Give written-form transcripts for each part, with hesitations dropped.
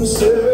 Et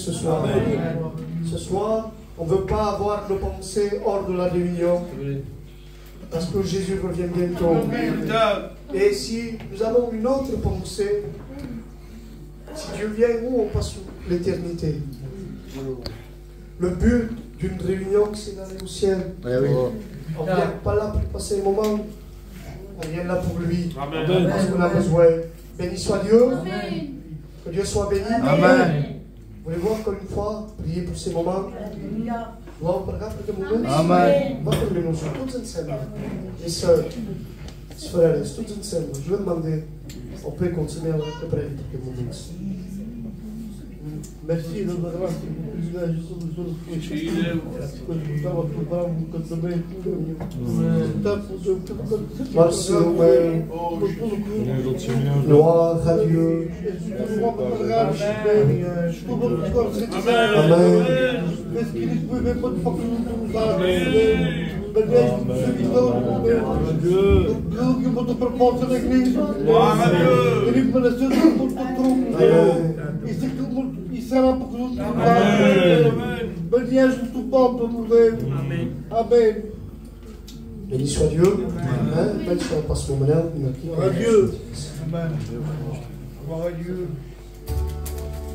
ce soir. Ce soir, on ne veut pas avoir nos pensées hors de la réunion. Parce que Jésus revient bientôt. Et si nous avons une autre pensée, si Dieu vient, où on passe l'éternité. Le but d'une réunion, c'est d'aller au ciel. On ne vient pas là pour passer un moment. On vient là pour lui. Amen. Parce qu'on a besoin. Béni soit Dieu. Amen. Que Dieu soit béni. Amen. Vous voulez voir encore une fois, prier pour ces moments. Vamos pregar porque momentos. Amém. Vamos terminar todos ensemble. Les sœurs, les frères, todos ensemble. Je vais demander, on peut continuer à préparer quelques moments. Merci de nos grâces et du privilège de nos jours que nous estava preparando um casamento. Merci gloire à Dieu. Amen. Penso que eles vivem para focar no lugar. Aquilo que eu botou proposta da igreja. Ele mereceu todo o trono. Isso era para o lugar. Banheiros do bom para morrer. Amém. Béni soit Dieu. Amen. Béni soit parce qu'on meurt. Gloire à Dieu. Amen. Gloire à Dieu.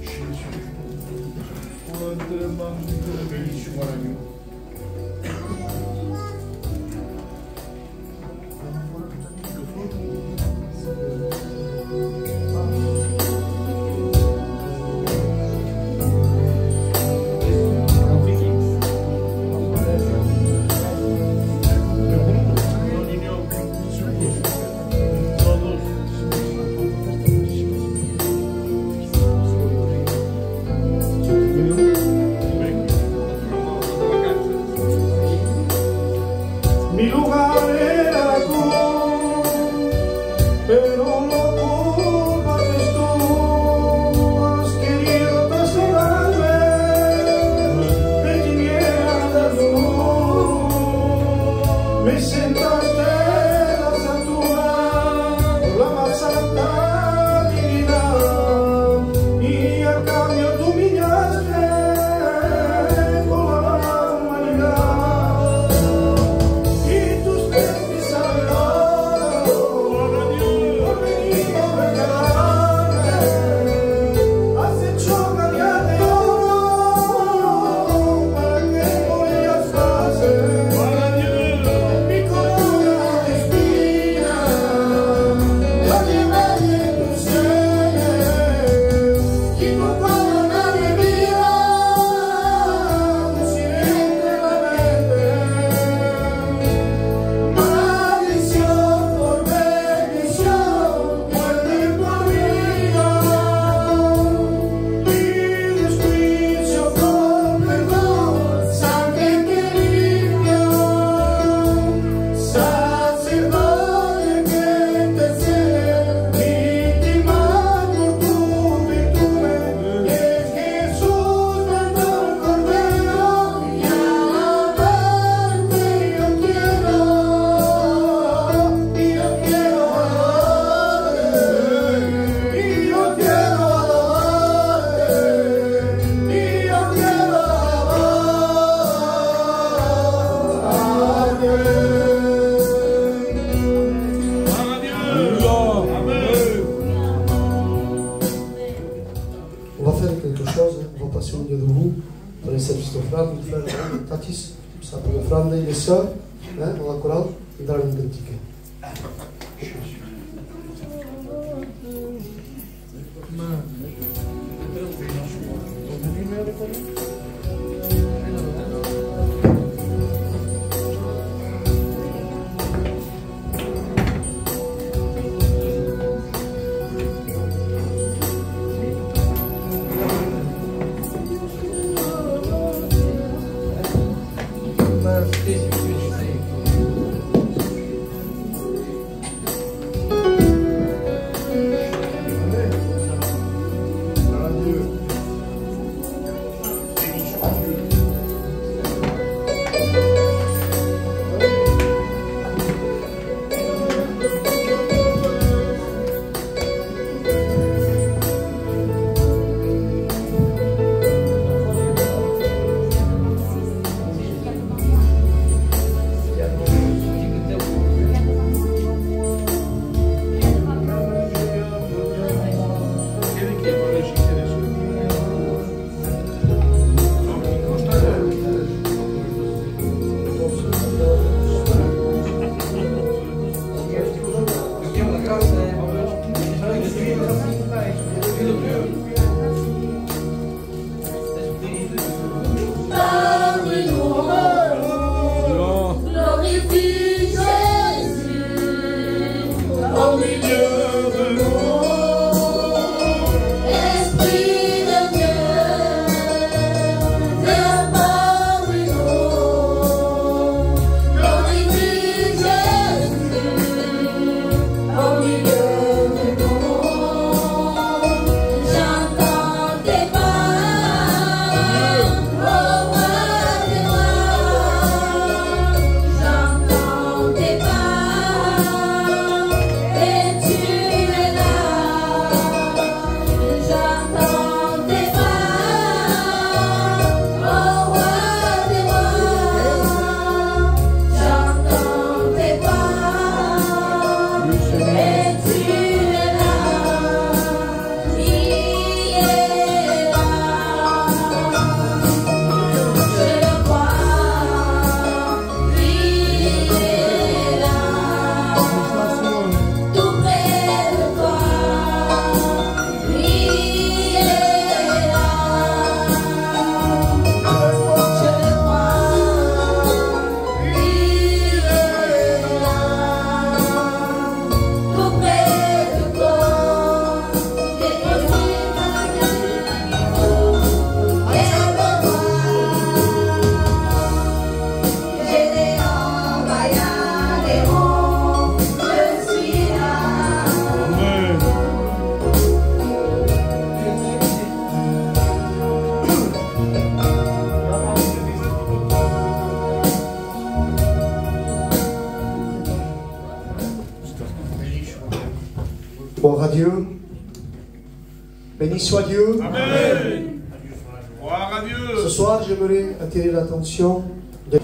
Jésus. Gloire à Dieu. Béni soit Dieu. Amen. Gloire à Dieu. Ce soir, j'aimerais attirer l'attention de...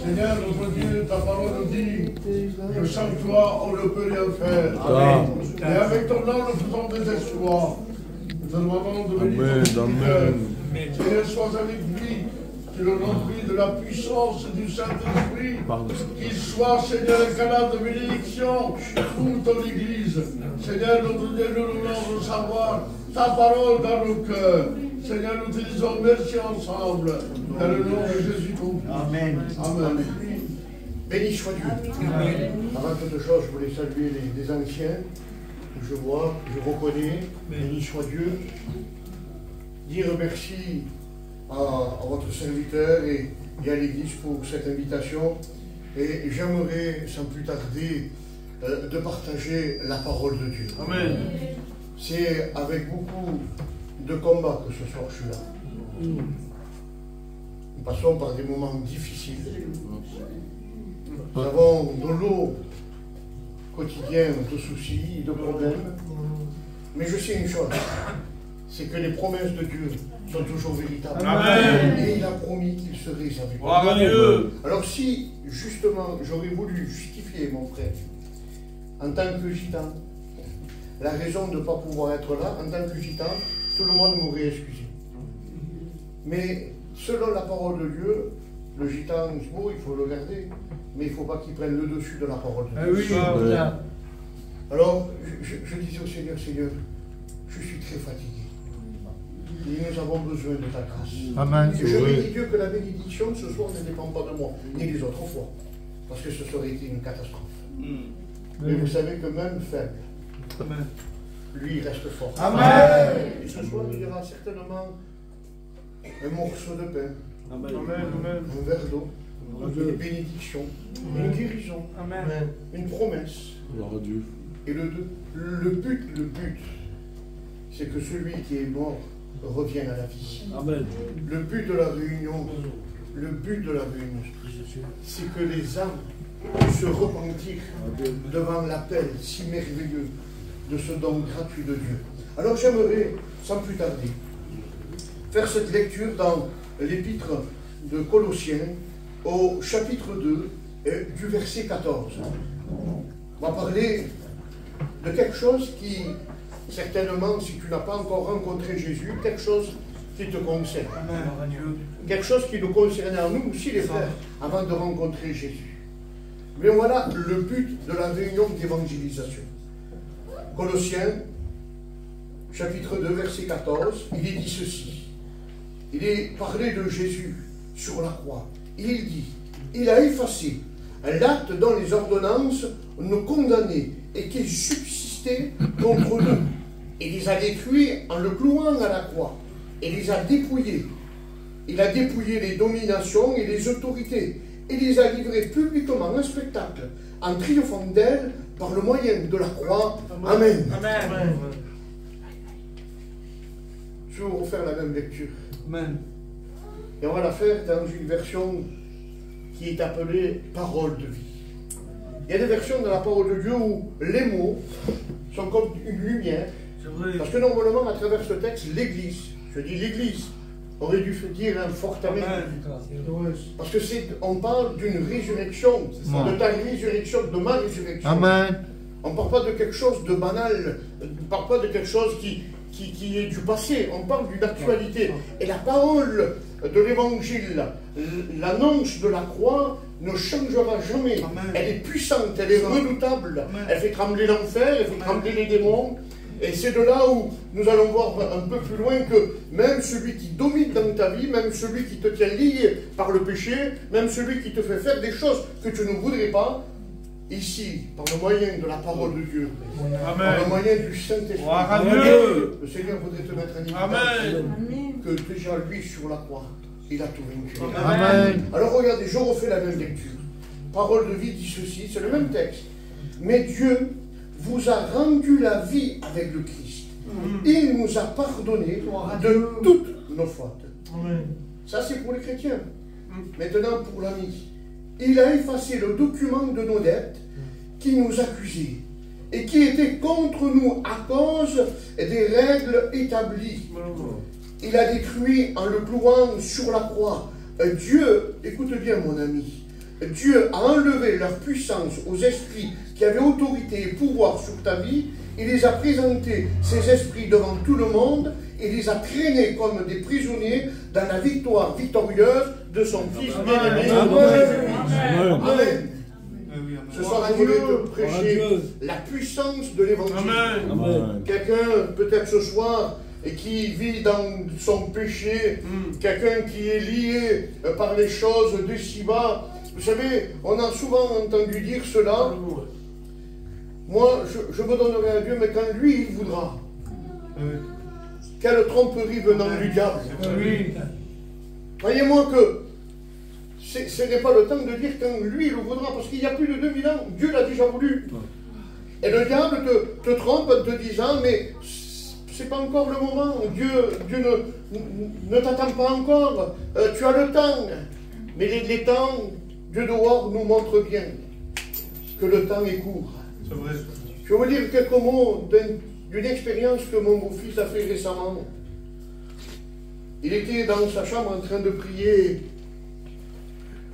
Seigneur, notre Dieu, ta parole nous dit que sans toi, on ne peut rien faire. Amen. Et avec ton nom, nous faisons des exploits. Nous te demandons de venir dans notre cœur. Seigneur, sois avec lui, tu le remplis de la puissance du Saint-Esprit. Qu'il soit, Seigneur, un canal de bénédiction pour ton Église. Seigneur, notre Dieu, nous voulons savoir ta parole dans nos cœurs. Seigneur, nous te disons merci ensemble. Dans le nom de Jésus. Amen. Amen. Béni soit Dieu. Amen. Avant toute chose, je voulais saluer les anciens que je vois, que je reconnais. Béni soit Dieu. Dire merci à votre serviteur et à l'Église pour cette invitation. Et j'aimerais, sans plus tarder, de partager la parole de Dieu. Amen. C'est avec beaucoup de combat que ce soir je suis là. Nous passons par des moments difficiles. Nous avons de l'eau quotidiens de soucis, de problèmes. Mais je sais une chose, c'est que les promesses de Dieu sont toujours véritables. Amen. Et il a promis qu'il serait avec nous. Gloire à Dieu. Alors si, justement, j'aurais voulu justifier mon frère en tant que gitan, la raison de ne pas pouvoir être là, en tant que gitan, tout le monde m'aurait excusé. Mais selon la parole de Dieu, le gitan, bon, il faut le garder, mais il ne faut pas qu'il prenne le dessus de la parole de Dieu. Oui. Alors, je disais au Seigneur, Seigneur, je suis très fatigué. Et nous avons besoin de ta grâce. Amen. Et je bénis Dieu que la bénédiction ce soir ne dépend pas de moi, ni des autres fois, parce que ce serait été une catastrophe. Mais vous savez que même faible, lui il reste fort. Amen. Et ce soir, il y aura certainement un morceau de pain, un verre d'eau, une bénédiction, une guérison, une promesse. Et le but, c'est que celui qui est mort revienne à la vie. Amen. Le but de la réunion, c'est que les âmes puissent se repentir devant l'appel si merveilleux de ce don gratuit de Dieu. Alors j'aimerais, sans plus tarder, faire cette lecture dans l'épître de Colossiens au chapitre 2 du verset 14. On va parler de quelque chose qui, certainement, si tu n'as pas encore rencontré Jésus, quelque chose qui te concerne. Quelque chose qui nous concerne à nous aussi, les frères, avant de rencontrer Jésus. Mais voilà le but de la réunion d'évangélisation. Colossiens, chapitre 2, verset 14, il est dit ceci. Il est parlé de Jésus sur la croix. Il dit, il a effacé l'acte dont les ordonnances nous condamnaient et qui subsistait contre nous. Il les a détruits en le clouant à la croix. Il les a dépouillés. Il a dépouillé les dominations et les autorités. Et les a livrés publiquement en spectacle, en triomphant d'elles par le moyen de la croix. Amen. Amen. Je vais vous refaire la même lecture. Amen. Et on va la faire dans une version qui est appelée parole de vie. Il y a des versions de la parole de Dieu où les mots sont comme une lumière. Parce que normalement, à travers ce texte, l'Église, je dis l'Église, aurait dû dire un fort amen. Parce que on parle d'une résurrection, de ta résurrection, de ma résurrection. Amen. On ne parle pas de quelque chose de banal, on ne parle pas de quelque chose qui est du passé, on parle d'une actualité. Et la parole de l'Évangile, l'annonce de la croix, ne changera jamais. Amen. Elle est puissante, elle est redoutable. Amen. Elle fait trembler l'enfer, elle fait trembler les démons. Et c'est de là où nous allons voir un peu plus loin que même celui qui domine dans ta vie, même celui qui te tient lié par le péché, même celui qui te fait faire des choses que tu ne voudrais pas, ici, par le moyen de la parole de Dieu, Amen. Par le moyen du Saint-Esprit, le Seigneur voudrait te mettre en évidence que déjà lui sur la croix, il a tout vaincu. Amen. Alors regardez, je refais la même lecture. Parole de vie dit ceci, c'est le même texte. Mais Dieu vous a rendu la vie avec le Christ. Il nous a pardonné de toutes nos fautes. Amen. Ça c'est pour les chrétiens. Maintenant pour l'ami. Il a effacé le document de nos dettes qui nous accusait et qui était contre nous à cause des règles établies. Il a détruit en le clouant sur la croix. Dieu, écoute bien mon ami, Dieu a enlevé leur puissance aux esprits qui avaient autorité et pouvoir sur ta vie. Il les a présentés, ces esprits, devant tout le monde et les a traînés comme des prisonniers dans la victoire victorieuse de son Fils bien-aimé. Amen. Amen. Ce soir, je voulais te prêcher la puissance de l'Évangile. Quelqu'un, peut-être ce soir, et qui vit dans son péché, quelqu'un qui est lié par les choses de ci-bas. Vous savez, on a souvent entendu dire cela. Moi, je me donnerai à Dieu, mais quand lui, il voudra. Quelle tromperie venant du diable. Croyez-moi que ce n'est pas le temps de dire quand lui, il le voudra, parce qu'il y a plus de 2000 ans, Dieu l'a déjà voulu. Et le diable te trompe en te disant, mais c'est pas encore le moment, Dieu ne t'attend pas encore, tu as le temps. Mais les temps, Dieu dehors nous montre bien que le temps est court. Je vais vous dire quelques mots d'une expérience que mon beau-fils a fait récemment. Il était dans sa chambre en train de prier.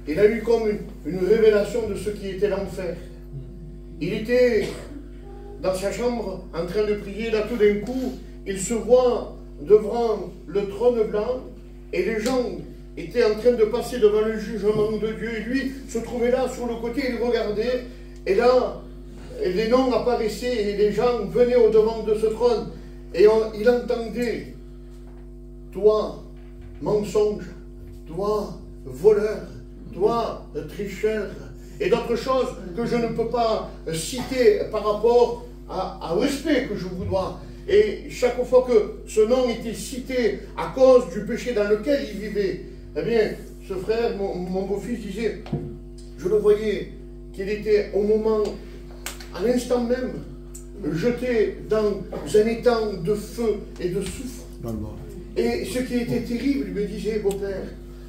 Il a eu comme une révélation de ce qui était l'enfer. Il était dans sa chambre en train de prier. Là, tout d'un coup, il se voit devant le trône blanc et les gens étaient en train de passer devant le jugement de Dieu. Et lui se trouvait là, sur le côté, il regardait. Et là, les noms apparaissaient et les gens venaient au-devant de ce trône. Et il entendait: toi, mensonge, toi, voleur, toi, tricheur, et d'autres choses que je ne peux pas citer par rapport au respect que je vous dois. Et chaque fois que ce nom était cité à cause du péché dans lequel il vivait, eh bien, ce frère, mon beau-fils disait, je le voyais, qu'il était au moment, à l'instant même, jeté dans un étang de feu et de soufre. Et ce qui était terrible, il me disait, beau-père,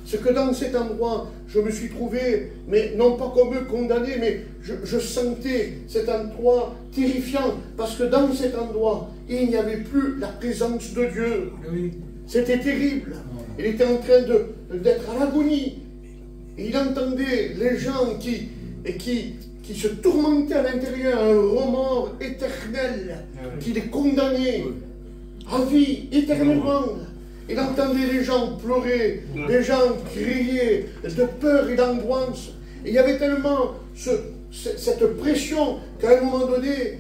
c'est que dans cet endroit, je me suis trouvé, mais non pas comme eux condamné, mais je sentais cet endroit terrifiant, parce que dans cet endroit, il n'y avait plus la présence de Dieu. Oui. C'était terrible. Il était en train d'être à l'agonie. Il entendait les gens qui se tourmentaient à l'intérieur, un remords éternel, qui les condamnait à vie, éternellement. Il entendait les gens pleurer, les gens crier de peur et d'angoisse. Et il y avait tellement cette pression qu'à un moment donné,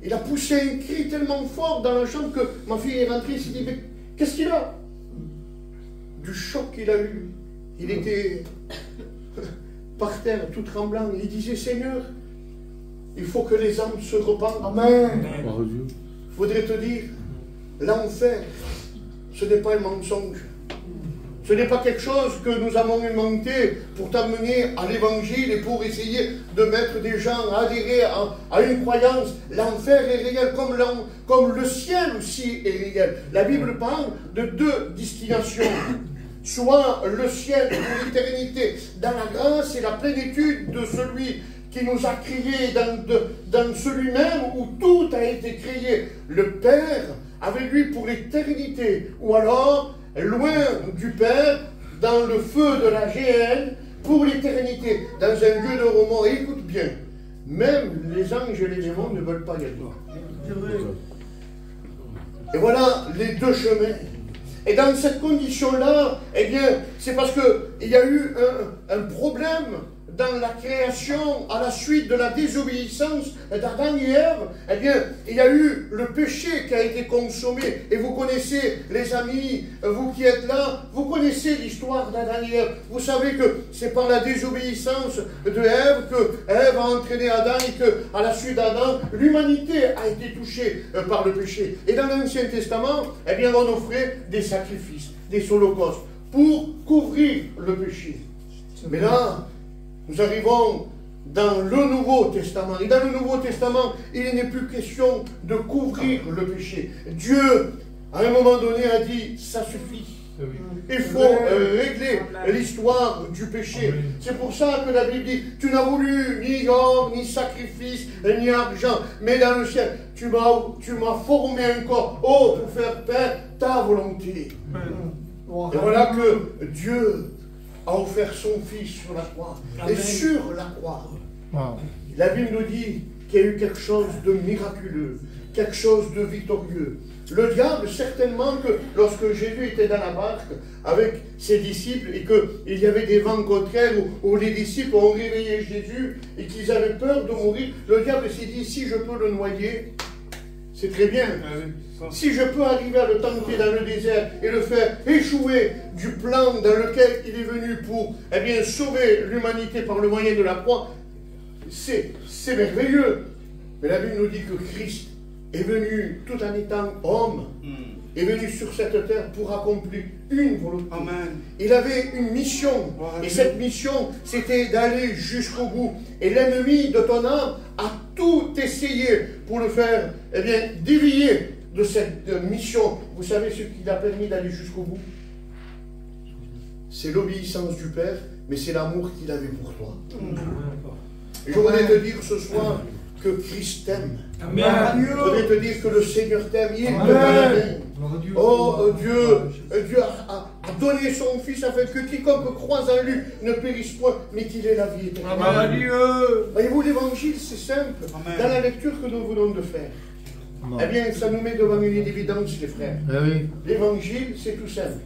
il a poussé un cri tellement fort dans la chambre que ma fille est rentrée et s'est dit, mais qu'est-ce qu'il a? Du choc qu'il a eu. Il était par terre, tout tremblant. Il disait, Seigneur, il faut que les âmes se repentent. Amen. Je voudrais te dire, l'enfer, ce n'est pas un mensonge. Ce n'est pas quelque chose que nous avons inventé pour t'amener à l'évangile et pour essayer de mettre des gens à adhérer à une croyance. L'enfer est réel comme le ciel aussi est réel. La Bible parle de deux destinations. Soit le ciel pour l'éternité, dans la grâce et la plénitude de celui qui nous a créés dans celui-même où tout a été créé. Le Père avec lui pour l'éternité, ou alors loin du Père, dans le feu de la géhenne, pour l'éternité, dans un lieu de remords. Et écoute bien, même les anges et les démons ne veulent pas y aller. Et voilà les deux chemins. Et dans cette condition-là, eh bien, c'est parce qu'il y a eu un problème dans la création, à la suite de la désobéissance d'Adam et Ève. Eh bien, il y a eu le péché qui a été consommé. Et vous connaissez, les amis, vous qui êtes là, vous connaissez l'histoire d'Adam et Ève. Vous savez que c'est par la désobéissance de Ève que Ève a entraîné Adam et que, à la suite d'Adam, l'humanité a été touchée par le péché. Et dans l'Ancien Testament, eh bien, on offrait des sacrifices, des holocaustes, pour couvrir le péché. Mais là, nous arrivons dans le Nouveau Testament. Et dans le Nouveau Testament, il n'est plus question de couvrir le péché. Dieu, à un moment donné, a dit, ça suffit. Il faut régler l'histoire du péché. C'est pour ça que la Bible dit, tu n'as voulu ni or, ni sacrifice, ni argent, mais dans le ciel, tu m'as formé un corps, pour faire faire ta volonté. Et voilà que Dieu a offert son Fils sur la croix. Amen. Et sur la croix, la Bible nous dit qu'il y a eu quelque chose de miraculeux, quelque chose de victorieux. Le diable, certainement que lorsque Jésus était dans la barque avec ses disciples et qu'il y avait des vents contraires où les disciples ont réveillé Jésus et qu'ils avaient peur de mourir, le diable s'est dit, si je peux le noyer, c'est très bien. Si je peux arriver à le tenter dans le désert et le faire échouer du plan dans lequel il est venu pour sauver l'humanité par le moyen de la croix, c'est merveilleux. Mais la Bible nous dit que Christ est venu tout en étant homme, est venu sur cette terre pour accomplir une volonté. Amen. Il avait une mission, et cette mission, c'était d'aller jusqu'au bout. Et l'ennemi de ton âme a tout essayé pour le faire, dévier de cette mission. Vous savez ce qui l'a permis d'aller jusqu'au bout? C'est l'obéissance du Père, mais c'est l'amour qu'il avait pour toi. Et je voudrais te dire ce soir que Christ t'aime. Amen. Je voudrais te dire que le Seigneur t'aime. Il te donne. Oh Dieu a donné son Fils afin que quiconque croise en lui ne périsse point, mais qu'il ait la vie éternelle. Amen. Voyez-vous, l'évangile, c'est simple. Amen. Dans la lecture que nous venons de faire, eh bien, ça nous met devant une évidence, les frères. L'évangile, c'est tout simple.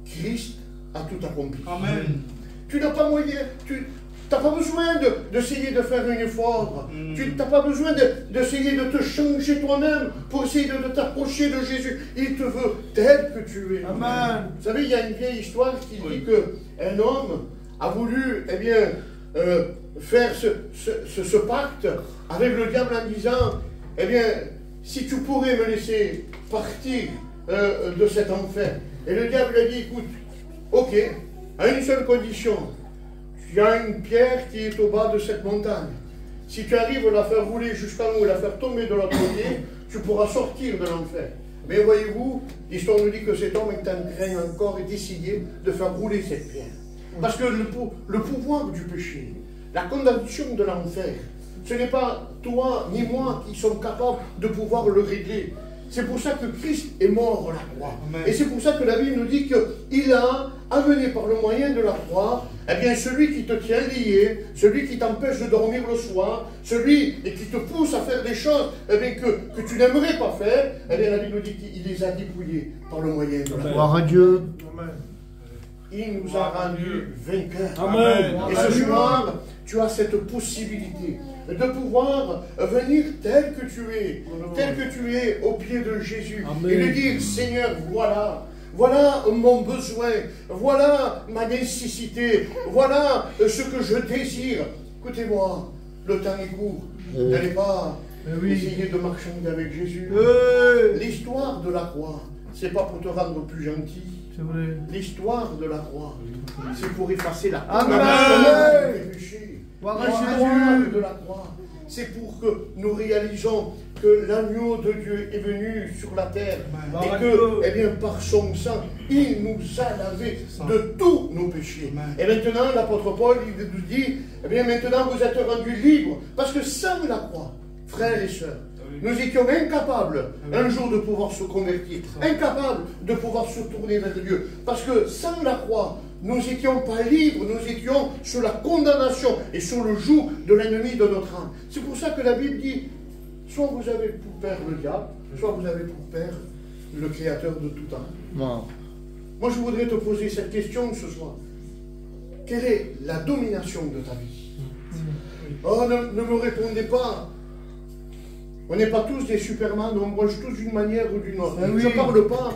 Christ a tout accompli. Amen. Tu n'as pas moyen, tu n'as pas besoin d'essayer de faire un effort. Tu n'as pas besoin d'essayer de te changer toi-même pour essayer de t'approcher de Jésus. Il te veut tel que tu es. Amen. Vous savez, il y a une vieille histoire qui dit qu'un homme a voulu, eh bien, faire ce pacte avec le diable en disant, eh bien, si tu pourrais me laisser partir de cet enfer. Et le diable lui a dit, écoute, ok, à une seule condition, tu as une pierre qui est au bas de cette montagne. Si tu arrives à la faire rouler jusqu'en haut et la faire tomber de l'autre côté, tu pourras sortir de l'enfer. Mais voyez-vous, l'histoire nous dit que cet homme est en train encore d'essayer de faire rouler cette pierre. Parce que le pouvoir du péché, la condamnation de l'enfer, ce n'est pas toi ni moi qui sommes capables de pouvoir le régler. C'est pour ça que Christ est mort à la croix. Amen. Et c'est pour ça que la Bible nous dit qu'il a amené par le moyen de la croix, eh bien, celui qui te tient lié, celui qui t'empêche de dormir le soir, celui qui te pousse à faire des choses eh bien, que tu n'aimerais pas faire, eh bien, la Bible nous dit qu'il les a dépouillés par le moyen de la croix. Gloire à Dieu. Amen. Il nous a rendus vainqueurs. Amen. Et ce soir, tu as cette possibilité de pouvoir venir tel que tu es au pied de Jésus. Amen. Et de dire, Seigneur, voilà mon besoin, voilà ma nécessité, voilà ce que je désire. Écoutez-moi, le temps est court. N'allez pas essayer de marchander avec Jésus. L'histoire de la croix, c'est pas pour te rendre plus gentil. L'histoire de la croix, c'est pour effacer la condamnation des péchés. L'histoire de la croix, c'est pour que nous réalisons que l'agneau de Dieu est venu sur la terre et que, eh bien, par son sang, il nous a lavé de tous nos péchés. Et maintenant, l'apôtre Paul, il nous dit, eh bien, maintenant vous êtes rendus libres, parce que sans la croix, frères et sœurs, nous étions incapables un jour de pouvoir se convertir, incapables de pouvoir se tourner vers Dieu. Parce que sans la croix, nous n'étions pas libres, nous étions sous la condamnation et sous le joug de l'ennemi de notre âme. C'est pour ça que la Bible dit, soit vous avez pour père le diable, soit vous avez pour père le créateur de tout temps. Moi je voudrais te poser cette question ce soir. Quelle est la domination de ta vie? Oh, ne me répondez pas. On n'est pas tous des Superman, on mange tous d'une manière ou d'une autre. Je ne parle pas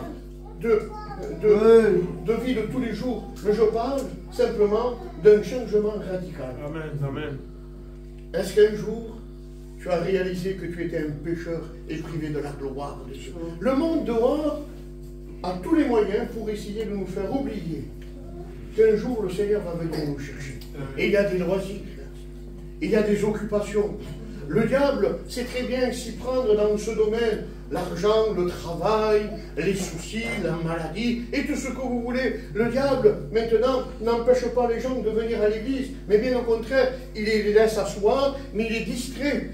de vie de tous les jours, mais je parle simplement d'un changement radical. Amen, amen. Est-ce qu'un jour, tu as réalisé que tu étais un pécheur et privé de la gloire de Dieu? Le monde dehors a tous les moyens pour essayer de nous faire oublier qu'un jour le Seigneur va venir nous chercher. Et il y a des loisirs, il y a des occupations. Le diable sait très bien s'y prendre dans ce domaine. L'argent, le travail, les soucis, la maladie et tout ce que vous voulez. Le diable, maintenant, n'empêche pas les gens de venir à l'église. Mais bien au contraire, il les laisse asseoir, mais il les distrait.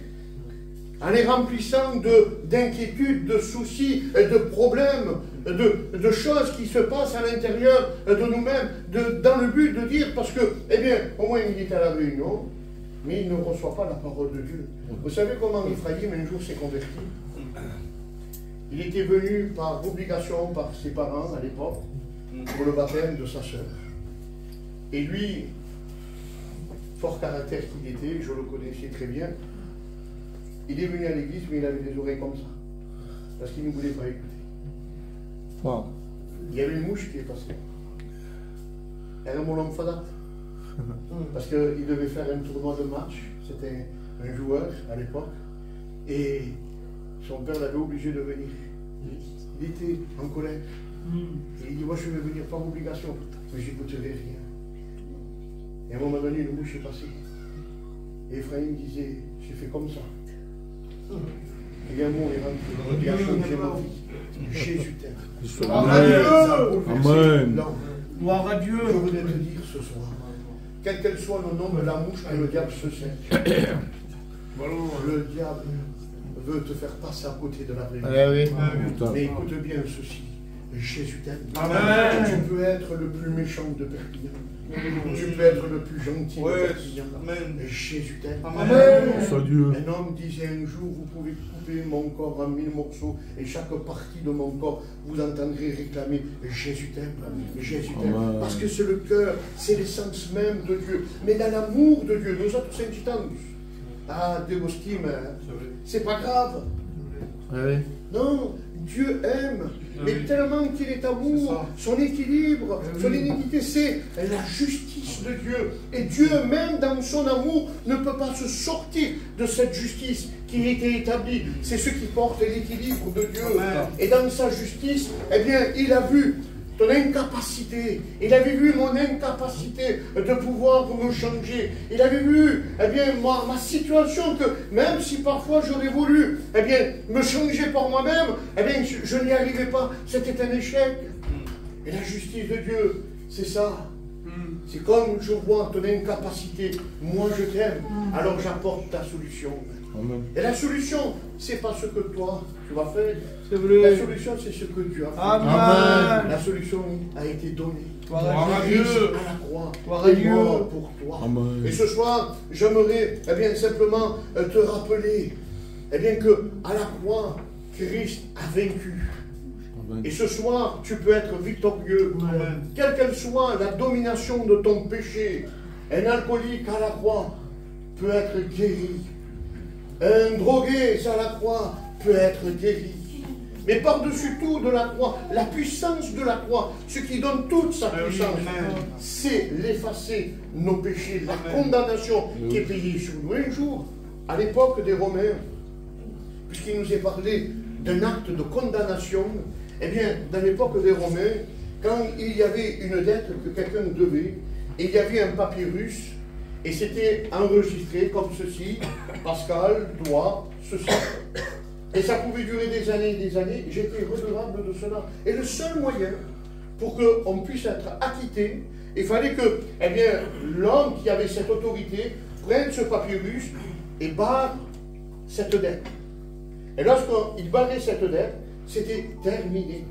En les remplissant d'inquiétudes, de soucis, de problèmes, de choses qui se passent à l'intérieur de nous-mêmes, dans le but de dire, parce que, eh bien, au moins il est à la réunion, mais il ne reçoit pas la parole de Dieu. Vous savez comment Ephraïm un jour s'est converti? Il était venu par obligation par ses parents à l'époque pour le baptême de sa sœur. Et lui, fort caractère qu'il était, je le connaissais très bien, il est venu à l'église mais il avait des oreilles comme ça. Parce qu'il ne voulait pas écouter. Wow. Il y avait une mouche qui est passée. Era mon homme fadat. Parce qu'il devait faire un tournoi de match. C'était un joueur à l'époque. Et son père l'avait obligé de venir. Il était en colère. Et il dit, moi je vais venir par obligation. Mais j'écouterai rien. Et à un moment donné, une mouche est passée. Et Ephraïm disait, j'ai fait comme ça. Et un mot est rentré. Il a changé ma vie. Jésus t'aime. Amen. Gloire à Dieu. Je voudrais te dire ce soir, quel qu'elle soit le nom de la mouche que le diable se sert, Le diable veut te faire passer à côté de la vérité. Mais écoute bien ceci. Jésus t'aime. Tu peux être le plus méchant de Perpignan. Tu peux être le plus gentil de Perpignan. Jésus t'aime. Un homme disait un jour, vous pouvez couper mon corps en 1000 morceaux et chaque partie de mon corps, vous entendrez réclamer Jésus t'aime. Jésus t'aime. Parce que c'est le cœur, c'est l'essence même de Dieu. Mais dans l'amour de Dieu, nous autres saint-Titanus, Deus estime, c'est pas grave. Non, Dieu aime, mais tellement qu'il est amour, son équilibre, son iniquité, c'est la justice de Dieu. Et Dieu même, dans son amour, ne peut pas se sortir de cette justice qui a été établie. C'est ce qui porte l'équilibre de Dieu. Et dans sa justice, eh bien, il a vu ton incapacité, il avait vu mon incapacité de pouvoir me changer, il avait vu, eh bien, ma situation, que même si parfois j'aurais voulu, eh bien, me changer par moi-même, eh bien, je n'y arrivais pas, c'était un échec. Et la justice de Dieu, c'est ça. C'est comme je vois ton incapacité, moi je t'aime, alors j'apporte ta solution. Amen. Et la solution, c'est pas ce que toi tu vas faire. La solution, c'est ce que Dieu a fait. Amen. La solution a été donnée. Gloire à Dieu. À la croix. Et mort pour toi. Amen. Et ce soir, j'aimerais bien simplement te rappeler bien que à la croix, Christ a vaincu. Amen. Et ce soir, tu peux être victorieux. Amen. Quelle qu'elle soit la domination de ton péché, un alcoolique à la croix peut être guéri. Un drogué à la croix peut être guéri. Mais par-dessus tout de la croix, la puissance de la croix, ce qui donne toute sa puissance, c'est l'effacer nos péchés, la condamnation qui est payée sur nous. Un jour, à l'époque des Romains, puisqu'il nous est parlé d'un acte de condamnation, eh bien, dans l'époque des Romains, quand il y avait une dette que quelqu'un devait, il y avait un papyrus, et c'était enregistré comme ceci, Pascal doit ceci. Et ça pouvait durer des années et des années, j'étais redevable de cela. Et le seul moyen pour qu'on puisse être acquitté, il fallait que l'homme qui avait cette autorité prenne ce papyrus et barre cette dette. Et lorsqu'il barrait cette dette, c'était terminé.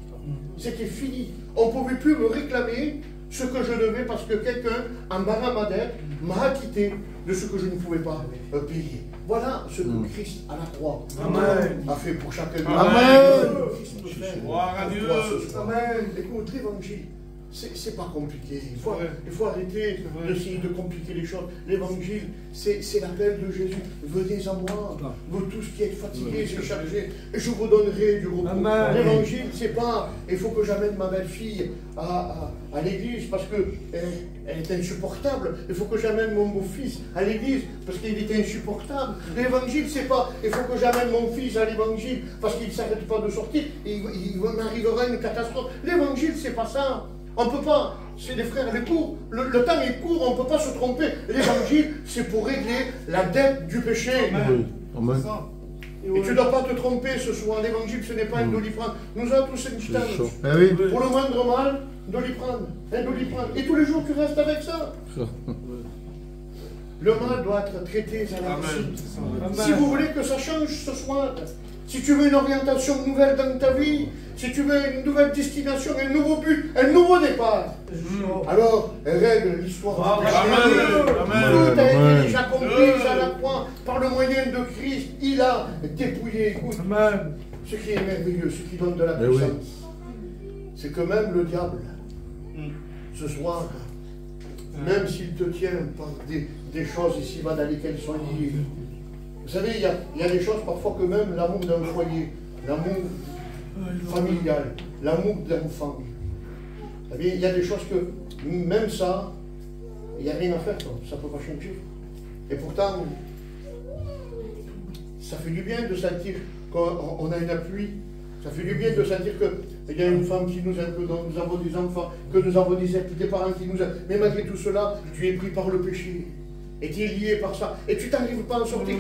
C'était fini. On ne pouvait plus me réclamer ce que je devais parce que quelqu'un, en barrant ma dette, m'a acquitté de ce que je ne pouvais pas payer. Voilà ce que Christ à la croix a fait pour chacun de nous. Amen. Christ peut faire Gloire à Dieu. Amen. Écoute, l'évangile, c'est pas compliqué. Il faut arrêter d'essayer de compliquer les choses. L'évangile, c'est l'appel de Jésus. Venez à moi, vous tous qui êtes fatigués et chargés, et je vous donnerai du repos. L'évangile, c'est pas, il faut que j'amène ma belle-fille à l'église parce qu'elle est insupportable. Il faut que j'amène mon beau-fils à l'église parce qu'il est insupportable. L'évangile, c'est pas, il faut que j'amène mon fils à l'évangile parce qu'il ne s'arrête pas de sortir. Il m'arrivera une catastrophe. L'évangile, c'est pas ça. On ne peut pas, c'est des frères, le temps est court, on ne peut pas se tromper. L'évangile, c'est pour régler la dette du péché. Amen. Et tu ne dois pas te tromper ce soir. L'évangile, ce n'est pas un doliprane. Nous avons tous une titane. Pour le moindre mal, doliprane. Un doliprane. Et tous les jours, tu restes avec ça. Le mal doit être traité à la racine. Si vous voulez que ça change ce soir, si tu veux une orientation nouvelle dans ta vie, si tu veux une nouvelle destination, un nouveau but, un nouveau départ, alors règle l'histoire du péché. Tout a été déjà compris à la croix par le moyen de Christ. Il a dépouillé. Écoute, ce qui est merveilleux, ce qui donne de la puissance, c'est que même le diable, ce soir, même s'il te tient par des choses ici-bas dans lesquelles sont liées, vous savez, il y a des choses parfois que même l'amour d'un foyer, l'amour familial, l'amour d'enfant, il y a des choses que même ça, il n'y a rien à faire, ça ne peut pas changer. Et pourtant, ça fait du bien de sentir qu'on a un appui, ça fait du bien de sentir qu'il y a une femme qui nous aime, que nous avons des enfants, que nous avons des parents qui nous aiment. Mais malgré tout cela, tu es pris par le péché. Et tu es lié par ça. Et tu n'arrives pas à en sortir.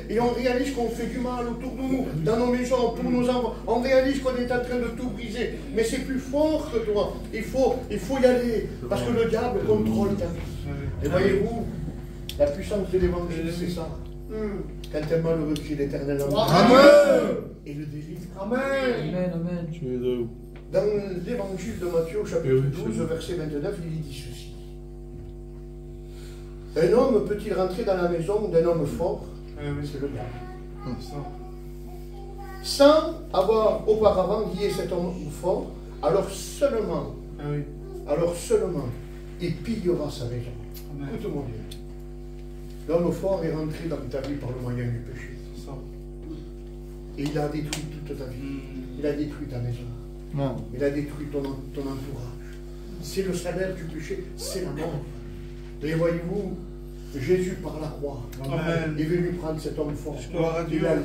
Et on réalise qu'on fait du mal autour de nous, dans nos maisons, pour nos enfants. On réalise qu'on est en train de tout briser. Mais c'est plus fort que toi. Il faut y aller. Parce que le diable contrôle ta vie. Et voyez-vous, la puissance de l'évangile, c'est ça. Quand un malheureux crie l'Éternel en Amen. et le délivre. Amen. Dans l'évangile de Matthieu, au chapitre 12, verset 29, il dit ceci. Un homme peut-il rentrer dans la maison d'un homme fort? C'est le diable. Sans avoir auparavant lié cet homme fort, alors seulement, il pillera sa maison. Écoute-moi bien. L'homme fort est rentré dans ta vie par le moyen du péché. Et il a détruit toute ta vie. Il a détruit ta maison. Non. Il a détruit ton entourage. C'est le salaire du péché, c'est la mort. Et voyez-vous, Jésus par la croix est venu prendre cet homme fort. Il l'a lié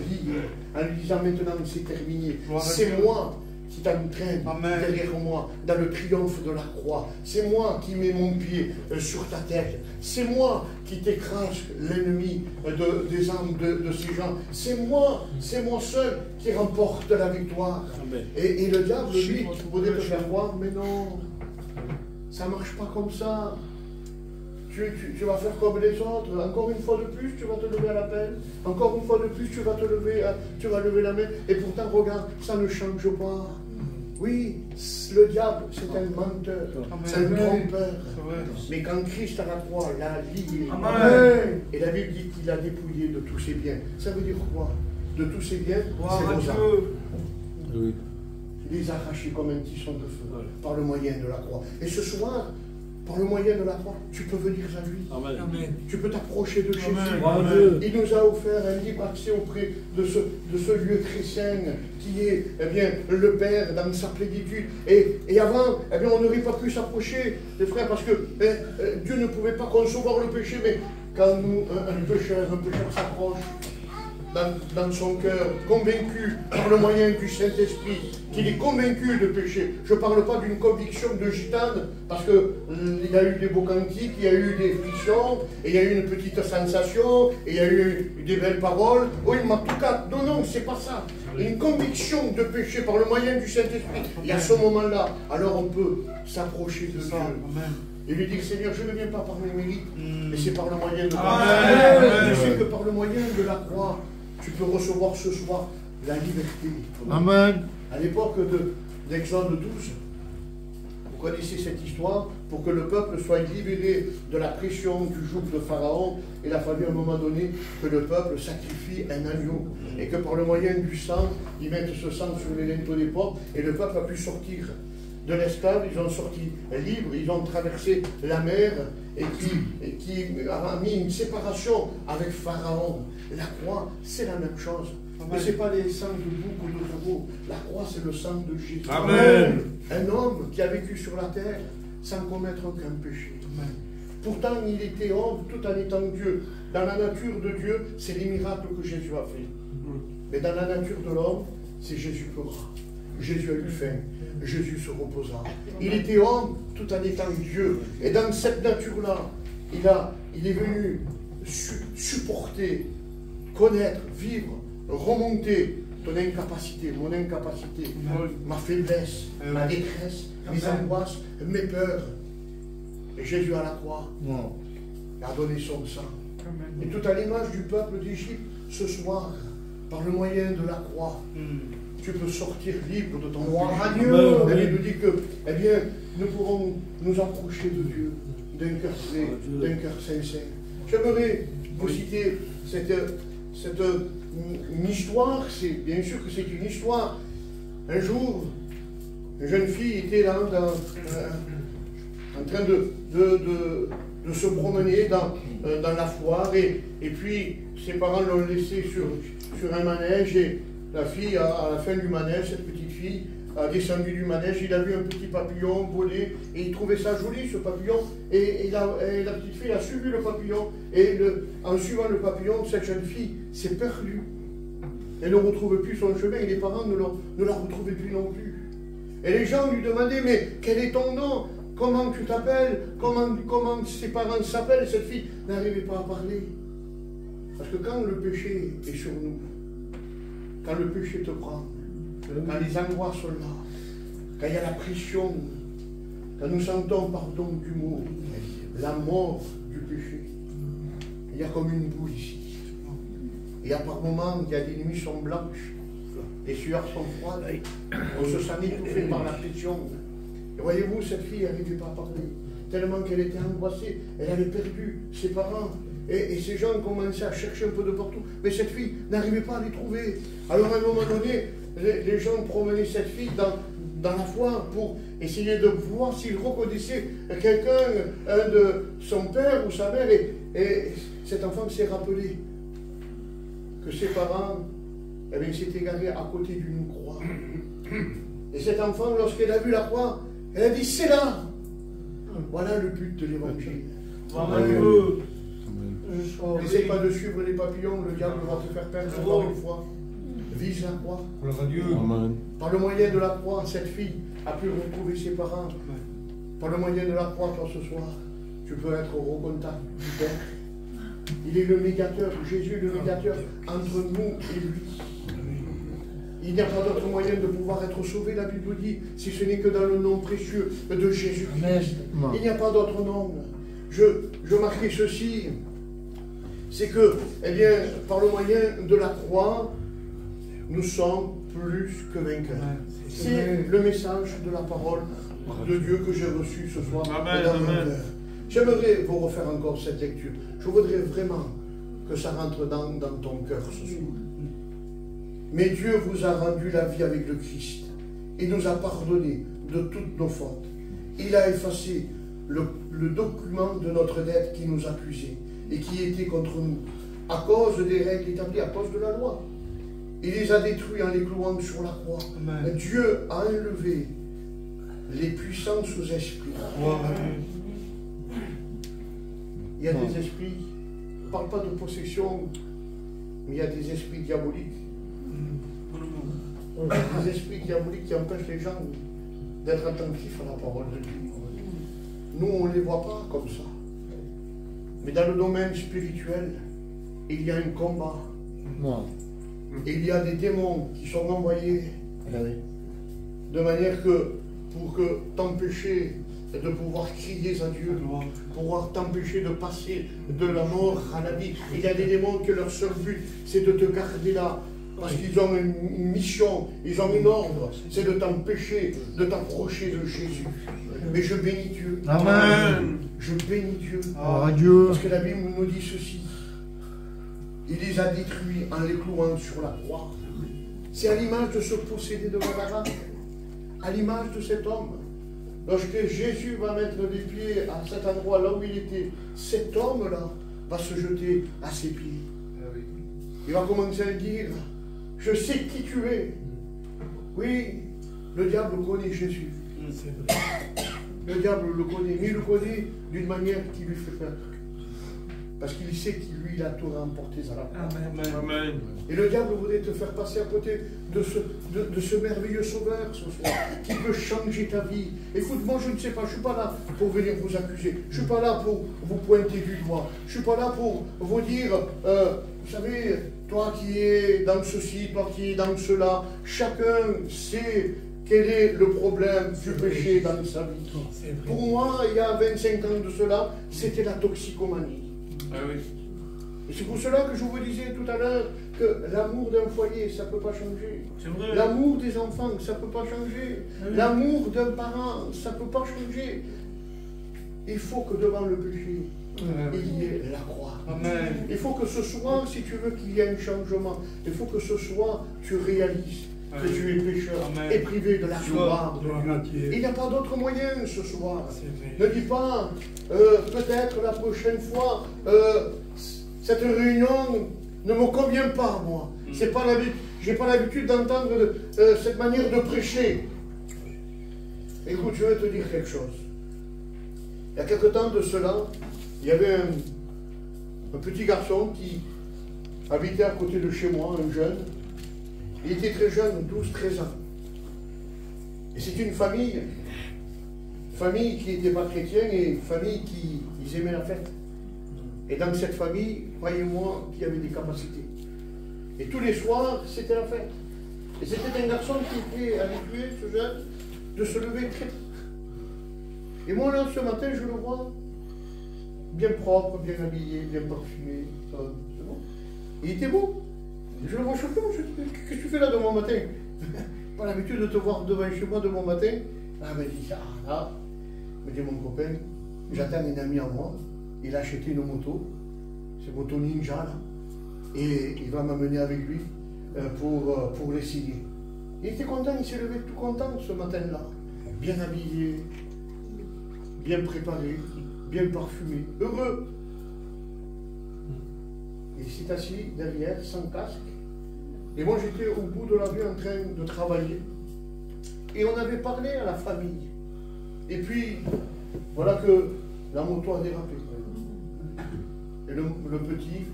en lui disant maintenant c'est terminé. C'est moi qui t'entraîne derrière moi dans le triomphe de la croix. C'est moi qui mets mon pied sur ta tête. C'est moi qui t'écrase l'ennemi des âmes de ces gens. C'est moi seul qui remporte la victoire. Et le diable, lui, voudrait te faire croire, mais non, ça ne marche pas comme ça. Tu vas faire comme les autres. Encore une fois de plus, tu vas te lever à l'appel. Encore une fois de plus, tu vas lever la main. Et pourtant, regarde, ça ne change pas. Oui, le diable, c'est un menteur, c'est un trompeur. Mais quand Christ à la croix l'a lié, et la Bible dit qu'il l'a dépouillé de tous ses biens. Ça veut dire quoi? De tous ses biens, c'est vos âmes. Il les a arrachés comme un tisson de feu, par le moyen de la croix. Et ce soir, par le moyen de la croix, tu peux venir à lui. Amen. Tu peux t'approcher de Jésus. Il nous a offert un libre accès auprès de ce lieu très saint qui est le Père dans sa plénitude. Et avant, on n'aurait pas pu s'approcher, les frères, parce que Dieu ne pouvait pas concevoir le péché, mais quand un pécheur s'approche dans son cœur, convaincu par le moyen du Saint-Esprit, qu'il est convaincu de péché. Je ne parle pas d'une conviction de gitane, parce qu'il y a eu des beaux cantiques, il y a eu des frictions, et il y a eu une petite sensation, et il y a eu des belles paroles. Oui, mais en tout cas, non, c'est pas ça. Une conviction de péché par le moyen du Saint-Esprit. Et à ce moment-là, alors on peut s'approcher de Dieu. Et lui dire, Seigneur, je ne viens pas par mes mérites, mais c'est par le moyen de ta. Je sais que par le moyen de la croix, tu peux recevoir ce soir la liberté. Amen. À l'époque d'Exode 12, vous connaissez cette histoire, pour que le peuple soit libéré de la pression du joug de Pharaon, il a fallu à un moment donné que le peuple sacrifie un agneau, et que par le moyen du sang, ils mettent ce sang sur les linteaux des portes, et le peuple a pu sortir de l'esclave, ils ont sorti libres, ils ont traversé la mer, et qui a mis une séparation avec Pharaon. La croix, c'est la même chose. Mais ce n'est pas les sangs de bouc ou de taureau. La croix, c'est le sang de Jésus. Amen. Un homme qui a vécu sur la terre sans commettre aucun péché. Amen. Pourtant, il était homme tout en étant Dieu. Dans la nature de Dieu, c'est les miracles que Jésus a fait. Mais dans la nature de l'homme, c'est Jésus pleura. Jésus a eu faim. Jésus se reposa. Il était homme tout en étant Dieu. Et dans cette nature-là, il est venu supporter, connaître, vivre, remonter ton incapacité, mon incapacité, ma faiblesse, ma détresse, mes angoisses, mes peurs. Et Jésus à la croix a donné son sang. Et tout à l'image du peuple d'Égypte, ce soir, par le moyen de la croix, tu peux sortir libre de ton péché. Elle nous dit que, nous pourrons nous approcher de Dieu, d'un cœur vrai, d'un cœur sincère. J'aimerais vous citer une histoire, bien sûr que c'est une histoire. Un jour, une jeune fille était là en train de se promener dans la foire, et puis ses parents l'ont laissée sur un manège, et la fille, à la fin du manège, cette petite fille, a descendu du manège, il a vu un petit papillon voler, et il trouvait ça joli, ce papillon, et la petite fille a suivi le papillon, et en suivant le papillon, cette jeune fille s'est perdue. Elle ne retrouve plus son chemin, et les parents ne la retrouvaient plus non plus. Et les gens lui demandaient, mais quel est ton nom? Comment tu t'appelles? Comment ses parents s'appellent? Cette fille n'arrivait pas à parler. Parce que quand le péché est sur nous, quand le péché te prend, quand les angoisses sont là, quand il y a la pression, quand nous sentons, pardon du mot, la mort du péché, il y a comme une boule ici. Et à par moments, il y a des nuits sont blanches, les sueurs sont froides, on se sent étouffé par la pression. Et voyez-vous, cette fille n'arrivait pas à parler, tellement qu'elle était angoissée, elle avait perdu ses parents. Et ces gens commençaient à chercher un peu de partout, mais cette fille n'arrivait pas à les trouver. Alors à un moment donné, les gens promenaient cette fille dans la foire pour essayer de voir s'ils reconnaissaient quelqu'un, un de son père ou sa mère. Et cet enfant s'est rappelé que ses parents s'étaient garés à côté d'une croix. Et cet enfant, lorsqu'elle a vu la croix, elle a dit, c'est là. Voilà le but de l'évangile. N'essaie pas de suivre les papillons, le diable va te faire perdre encore une fois. Vise la croix. Par le moyen de la croix, cette fille a pu retrouver ses parents. Par le moyen de la croix, toi ce soir, tu peux être au contact du Père. Il est le médiateur, Jésus est le médiateur entre nous et lui. Il n'y a pas d'autre moyen de pouvoir être sauvé, la Bible dit, si ce n'est que dans le nom précieux de Jésus-Christ. Il n'y a pas d'autre nom. Je marquais ceci, c'est que, eh bien, par le moyen de la croix, nous sommes plus que vainqueurs. C'est le message de la parole de Dieu que j'ai reçu ce soir dans mon cœur. J'aimerais vous refaire encore cette lecture. Je voudrais vraiment que ça rentre dans ton cœur ce soir. Mais Dieu vous a rendu la vie avec le Christ. Il nous a pardonné de toutes nos fautes. Il a effacé le document de notre dette qui nous accusait et qui était contre nous, à cause des règles établies, à cause de la loi. Il les a détruits en les clouant sur la croix. Amen. Dieu a enlevé les puissances aux esprits. Il y a des esprits, on ne parle pas de possession, mais il y a des esprits diaboliques. Il y a des esprits diaboliques qui empêchent les gens d'être attentifs à la parole de Dieu. Nous, on ne les voit pas comme ça. Mais dans le domaine spirituel, il y a un combat. Et il y a des démons qui sont envoyés de manière que, pour t'empêcher de pouvoir crier à Dieu, pouvoir t'empêcher de passer de la mort à la vie. Il y a des démons que leur seul but, c'est de te garder là. Parce qu'ils ont une mission, ils ont une ordre, c'est de t'empêcher de t'approcher de Jésus. Mais je bénis Dieu. Amen. Je bénis Dieu. Parce que la Bible nous dit ceci. Il les a détruits en les clouant sur la croix. C'est à l'image de ce possédé de Gadara, à l'image de cet homme. Lorsque Jésus va mettre les pieds à cet endroit là où il était, cet homme-là va se jeter à ses pieds. Il va commencer à dire, je sais qui tu es. Oui, le diable connaît Jésus. Le diable le connaît, mais il le connaît d'une manière qui lui fait peur. Parce qu'il sait qu'il lui, il a tout remporté à la croix. Amen. Et le diable voudrait te faire passer à côté de ce merveilleux sauveur ce soir, qui peut changer ta vie. Écoute, moi je ne sais pas, je ne suis pas là pour venir vous accuser. Je ne suis pas là pour vous pointer du doigt. Je ne suis pas là pour vous dire, vous savez, toi qui es dans ceci, toi qui es dans cela, chacun sait quel est le problème du péché dans sa vie. Pour moi, il y a 25 ans de cela, c'était la toxicomanie. Ah oui. Et c'est pour cela que je vous disais tout à l'heure que l'amour d'un foyer, ça ne peut pas changer. L'amour des enfants, ça ne peut pas changer. L'amour d'un parent, ça ne peut pas changer. Il faut que devant le péché, il y ait la croix. Amen. Il faut que ce soir, si tu veux qu'il y ait un changement, il faut que ce soir, tu réalises que tu es pécheur et privé de la gloire de Dieu. Il n'y a pas d'autre moyen ce soir. Ne dis pas, peut-être la prochaine fois, cette réunion ne me convient pas, moi. Je n'ai pas l'habitude d'entendre cette manière de prêcher. Écoute, je vais te dire quelque chose. Il y a quelque temps de cela, il y avait un petit garçon qui habitait à côté de chez moi, un jeune. Il était très jeune, 12-13 ans. Et c'est une famille qui n'était pas chrétienne et une famille qui ils aimaient la fête. Et dans cette famille, croyez-moi, qu'il y avait des capacités. Et tous les soirs, c'était la fête. Et c'était un garçon qui était habitué, ce jeune, de se lever très tôt. Et moi, là, ce matin, je le vois bien propre, bien habillé, bien parfumé. C'est bon. Il était beau. Je le vois chauffer, moi, je dis, qu'est-ce que tu fais là demain matin? Pas l'habitude de te voir devant chez moi demain matin. Ah, il me dit, ah là, me dit mon copain, j'attends un ami à moi, il a acheté une moto, c'est une moto Ninja là, et il va m'amener avec lui pour l'essayer. Il était content, il s'est levé tout content ce matin-là, bien habillé, bien préparé, bien parfumé, heureux. Il s'est assis derrière, sans casque. Et moi, j'étais au bout de la rue en train de travailler. Et on avait parlé à la famille. Et puis, voilà que la moto a dérapé. Et le petit,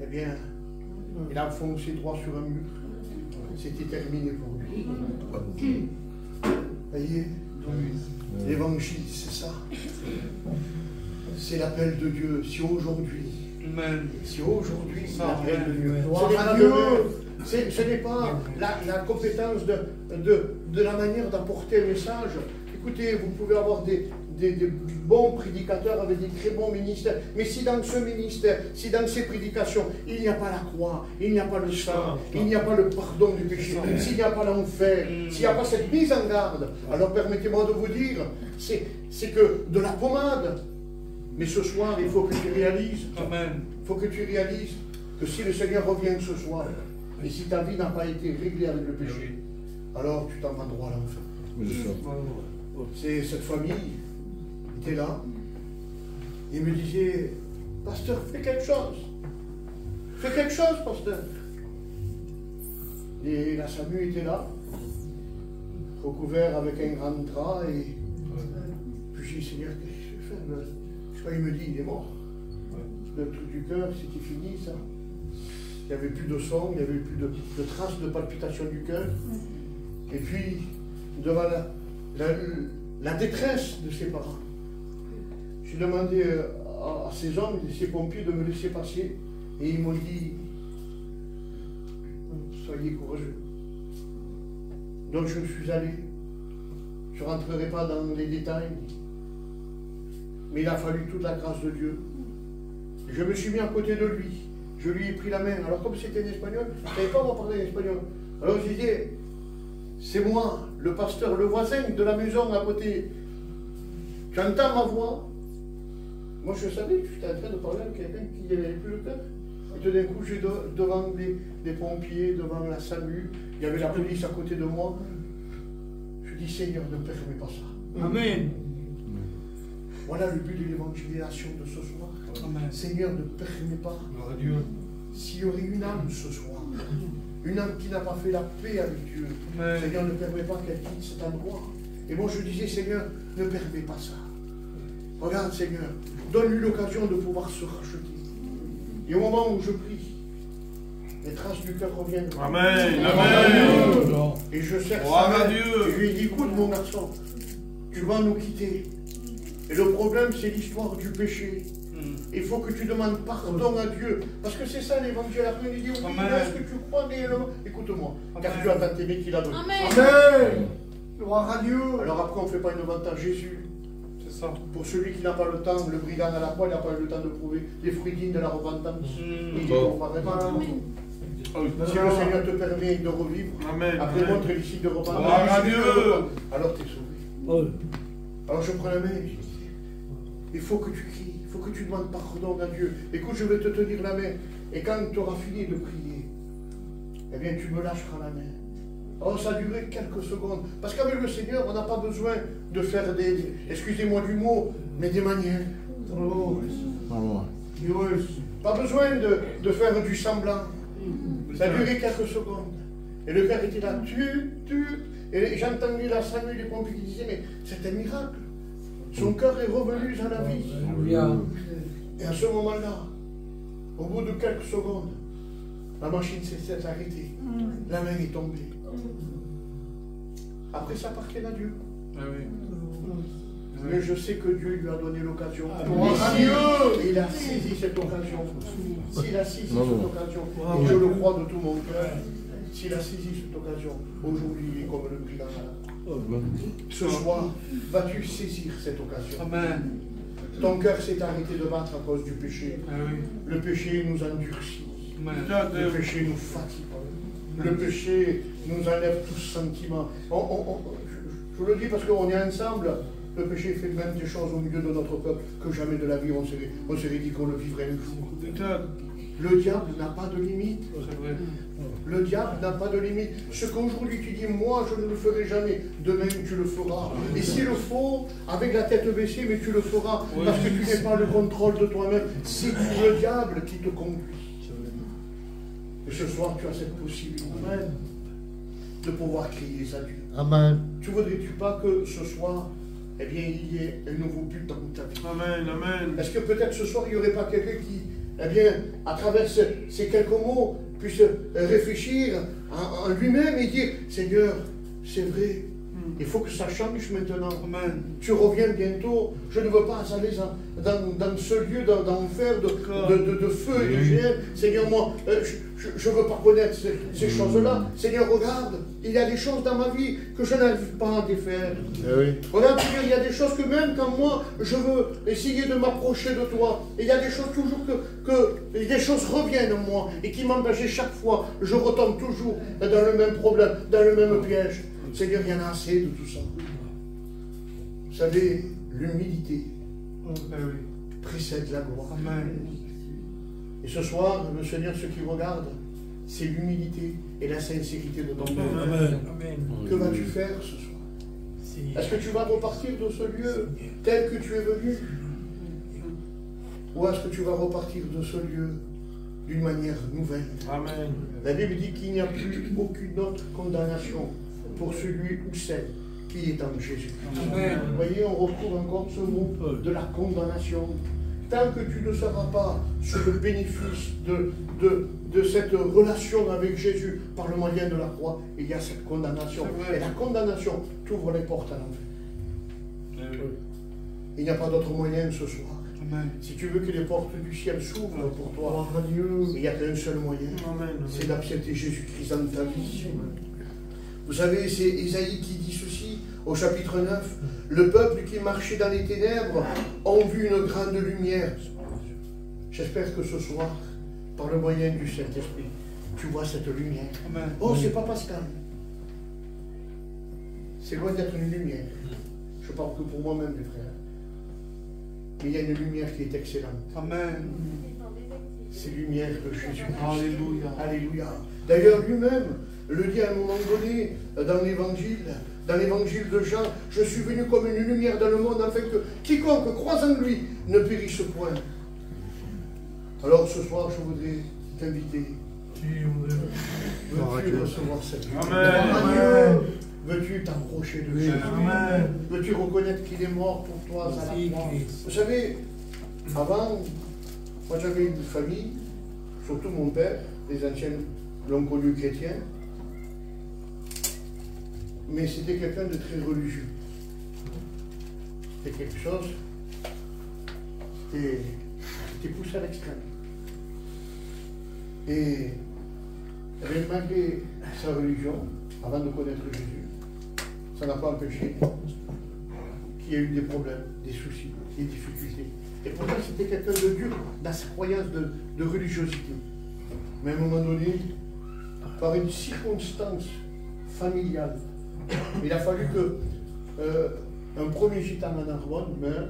eh bien, il a foncé droit sur un mur. C'était terminé pour lui. Vous voyez, l'évangile, c'est ça. C'est l'appel de Dieu. Si aujourd'hui, c'est l'appel de Dieu. Ce n'est pas la compétence de la manière d'apporter le message. Écoutez, vous pouvez avoir des bons prédicateurs avec des très bons ministères, mais si dans ce ministère, si dans ces prédications, il n'y a pas la croix, il n'y a pas le sang, il n'y a pas le pardon du péché, s'il n'y a pas l'enfer, s'il n'y a pas cette mise en garde, alors permettez-moi de vous dire, c'est que de la pommade. Mais ce soir, il faut que tu réalises, que si le Seigneur revient ce soir, et si ta vie n'a pas été réglée avec le péché, alors tu t'en vas droit à l'enfer. C'est cette famille était là, il me disait, pasteur, fais quelque chose. Fais quelque chose, pasteur. Et la SAMU était là, recouvert avec un grand drap, et puis j'ai dit, Seigneur, qu'est-ce que je vais faire? Je crois qu'il me dit, il est mort. Le truc du cœur, c'était fini, ça. Il n'y avait plus de son, il n'y avait plus de traces de palpitation du cœur. Et puis, devant la détresse de ses parents, j'ai demandé à ces hommes, ces pompiers, de me laisser passer. Et ils m'ont dit, soyez courageux. Donc je suis allé. Je ne rentrerai pas dans les détails. Mais il a fallu toute la grâce de Dieu. Je me suis mis à côté de lui. Je lui ai pris la main. Alors comme c'était en espagnol, je ne savais pas m'en parler en espagnol. Alors je disais, c'est moi, le pasteur, le voisin de la maison à côté. Tu entends ma voix? Moi je savais que j'étais en train de parler avec quelqu'un qui n'avait plus le cœur. Et tout d'un coup, j'ai devant les pompiers, devant la SAMU, il y avait la police à côté de moi. Je dis, Seigneur, ne permets pas ça. Amen. Voilà le but de l'évangélisation de ce soir. Amen. Seigneur, ne permets pas. S'il y aurait une âme ce soir, une âme qui n'a pas fait la paix avec Dieu, Amen. Seigneur, ne permets pas qu'elle quitte cet endroit. Et moi je disais, Seigneur, ne permets pas ça. Regarde, Seigneur, donne-lui l'occasion de pouvoir se racheter. Et au moment où je prie, les traces du cœur reviennent. Amen. Amen. Et je cherche ça. Et je lui ai dit, écoute mon garçon, tu vas nous quitter. Et le problème, c'est l'histoire du péché. Il faut que tu demandes pardon à Dieu. Parce que c'est ça l'évangile. Après, il dit, oui, est-ce que tu crois réellement? Écoute-moi, car Dieu a tant aimé qu'il a donné. Amen. Gloire à Dieu. Alors après, on ne fait pas une vente à Jésus. C'est ça. Pour celui qui n'a pas le temps, le brigand à la croix, il n'a pas eu le temps de prouver les fruits dignes de la repentance. Il dit, on va vraiment. Si le Seigneur te permet de revivre, après montre les signes de repentance, alors tu es sauvé. Alors je prends la main et je dis, il faut que tu cries, il faut que tu demandes pardon à Dieu. Écoute, je vais te tenir la main. Et quand tu auras fini de prier, eh bien tu me lâcheras la main. Oh, ça a duré quelques secondes. Parce qu'avec le Seigneur, on n'a pas besoin de faire excusez-moi du mot, mais des manières. Pas besoin de faire du semblant. Ça a duré quelques secondes. Et le père était là, et j'entendais la SAMU, les pompiers qui disaient, mais c'est un miracle. Son cœur est revenu à la vie. Et à ce moment-là, au bout de quelques secondes, la machine s'est arrêtée. La main est tombée. Après, ça appartient à Dieu. Mais je sais que Dieu lui a donné l'occasion. Il a saisi cette occasion. S'il a saisi cette occasion, et je le crois de tout mon cœur, s'il a saisi cette occasion, aujourd'hui il est comme le brigand. Ce soir, vas-tu saisir cette occasion? Amen. Ton cœur s'est arrêté de battre à cause du péché. Le péché nous endurcit. Le péché nous fatigue. Le péché nous enlève tout sentiment. Je vous le dis parce qu'on est ensemble. Le péché fait même des choses au milieu de notre peuple que jamais de la vie on serait dit qu'on le vivrait un jour. Le diable n'a pas de limite. Le diable n'a pas de limite. Ce qu'aujourd'hui tu dis, moi je ne le ferai jamais, demain tu le feras. Et s'il le faut, avec la tête baissée, mais tu le feras. Parce que tu n'es pas le contrôle de toi-même. C'est le diable qui te conduit. Et ce soir tu as cette possibilité de pouvoir crier à Dieu. Amen. Tu voudrais-tu pas que ce soir, eh bien, il y ait un nouveau but dans ta vie? Amen, amen. Est-ce que peut-être ce soir, il n'y aurait pas quelqu'un qui, eh bien, à travers ces quelques mots, puisse réfléchir en lui-même et dire, Seigneur, c'est vrai, il faut que ça change maintenant. Amen. Tu reviens bientôt. Je ne veux pas aller dans ce lieu d'enfer, de feu et de géhenne. Seigneur, moi, je ne veux pas connaître ces choses-là. Seigneur, regarde, il y a des choses dans ma vie que je n'arrive pas à défaire. Regarde, Seigneur, il y a des choses que même quand moi, je veux essayer de m'approcher de toi, et il y a des choses toujours que des choses reviennent en moi et qui m'empêchent chaque fois. Je retombe toujours dans le même problème, dans le même piège. Seigneur, il y en a assez de tout ça. Vous savez, l'humilité précède la gloire. Amen. Et ce soir, le Seigneur, ce qui regarde, c'est l'humilité et la sincérité de ton cœur. Amen. Que vas-tu faire ce soir? Est-ce que tu vas repartir de ce lieu tel que tu es venu? Ou est-ce que tu vas repartir de ce lieu d'une manière nouvelle? Amen. La Bible dit qu'il n'y a plus aucune autre condamnation pour celui ou celle qui est en Jésus. Amen. Vous voyez, on retrouve encore ce mot de la condamnation. Tant que tu ne seras pas sur le bénéfice de cette relation avec Jésus par le moyen de la croix, il y a cette condamnation. Et la condamnation t'ouvre les portes à l'enfer. Il n'y a pas d'autre moyen ce soir. Amen. Si tu veux que les portes du ciel s'ouvrent pour toi, il n'y a qu'un seul moyen. C'est d'accepter Jésus-Christ dans ta vie. Vous savez, c'est Isaïe qui dit ceci au chapitre 9. Le peuple qui marchait dans les ténèbres ont vu une grande lumière. J'espère que ce soir, par le moyen du Saint-Esprit, tu vois cette lumière. Amen. Oh, c'est pas Pascal. C'est loin d'être une lumière. Je parle que pour moi-même, mes frères. Mais il y a une lumière qui est excellente. Amen. C'est lumière de Jésus. Alléluia. Alléluia. D'ailleurs, lui-même le dit à un moment donné dans l'évangile de Jean, je suis venu comme une lumière dans le monde afin que quiconque croise en lui ne périsse point. Alors ce soir, je voudrais t'inviter. Veux-tu recevoir cette lumière? Veux-tu t'approcher de Jésus? Veux-tu reconnaître qu'il est mort pour toi à la croix? Vous savez, avant, moi j'avais une famille, surtout mon père, les anciens l'ont connu chrétien, mais c'était quelqu'un de très religieux. C'était quelque chose qui était poussé à l'extrême. Et malgré sa religion, avant de connaître Jésus, ça n'a pas empêché qu'il y ait eu des problèmes, des soucis, des difficultés. Et pourtant, c'était quelqu'un de dur dans sa croyance de religiosité. Mais à un moment donné, par une circonstance familiale, il a fallu que un premier gitan en Narbonne meure.